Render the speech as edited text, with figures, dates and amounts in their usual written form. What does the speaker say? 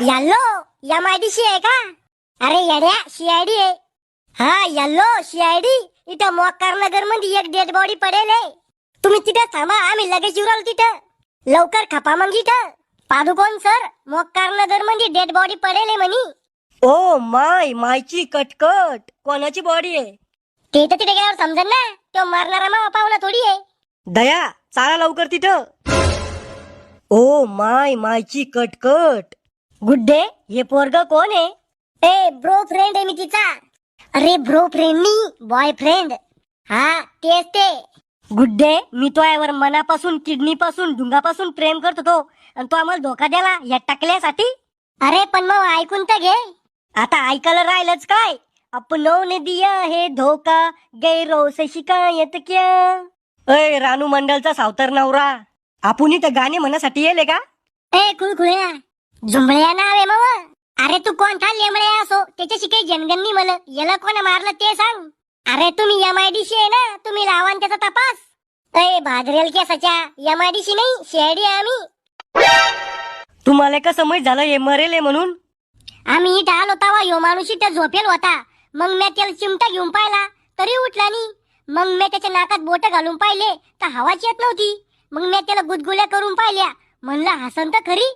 Yellow MIDC आहे का? अरे येड्या सीआयडी आहे. हा यल्लो सीआयडी. इथं मोक्कार नगर मध्ये एक डेड बॉडी पडेल आहे. तुम्ही तिथं थांबा, आम्ही लगेच येऊ राहिलो तिथं. लवकर खपा मग इथं. पादुकोण सर, मोक्कार नगर मध्ये डेड बॉडी पडेल आहे म्हणी. ओ मायची कटकट कोणाची बॉडी आहे? ते तर तिथे गेल्यावर समजेल ना. तो मरणारा मावा पाहुणा थोडी आहे. दया चाला लवकर तिथं. ओ मायची कटकट. गुड्डे हे पोरग कोण आहे? ए ब्रो फ्रेंड आहे मी तिचा. अरे ब्रो फ्रेंड नी बॉयफ्रेंड. हा तेच ते. गुड्डे मी तो यावर मनापासून किडनी पासून ढुंगापासून प्रेम करत होतो आणि तो आम्हाला धोका द्याला या टाकल्यासाठी. अरे पण मग ऐकून तर घे. आता ऐकायला राहिलंच काय? अपनों ने दिया है धोका गैरों से शिकायत क्या. अय रानू मंडलचा सावतर नवरा, आपण इथं गाणे म्हणण्यासाठी येले का? ए खुळखुळ्या झुंबळ्या नाव आहे मग. अरे तू कोणता लेमड्या असो त्याच्याशी काही जनगणनी मला. याला कोणा मारलं ते सांग. अरे तुम्ही एमआयडीसी आहे ना, तुम्ही लावा न त्याचा तपास. ए भादरेल केसाच्या एमआयडीसी नाही सीआयडी आम्ही. तुम्हाला कसं माहित झालं हे मरेल म्हणून? आम्ही इथं आलो तवा ह्यो माणूस इथं झोपेल होता. मग मी त्याला चिमटा घेऊन पाहिला तरी उठला नाही. मग मी त्याच्या नाकात बोट घालून पाहिले तर हवाच येत नव्हती. मग मी त्याला गुदगुल्या करून पाहिल्या. म्हणलं हसन तर खरी,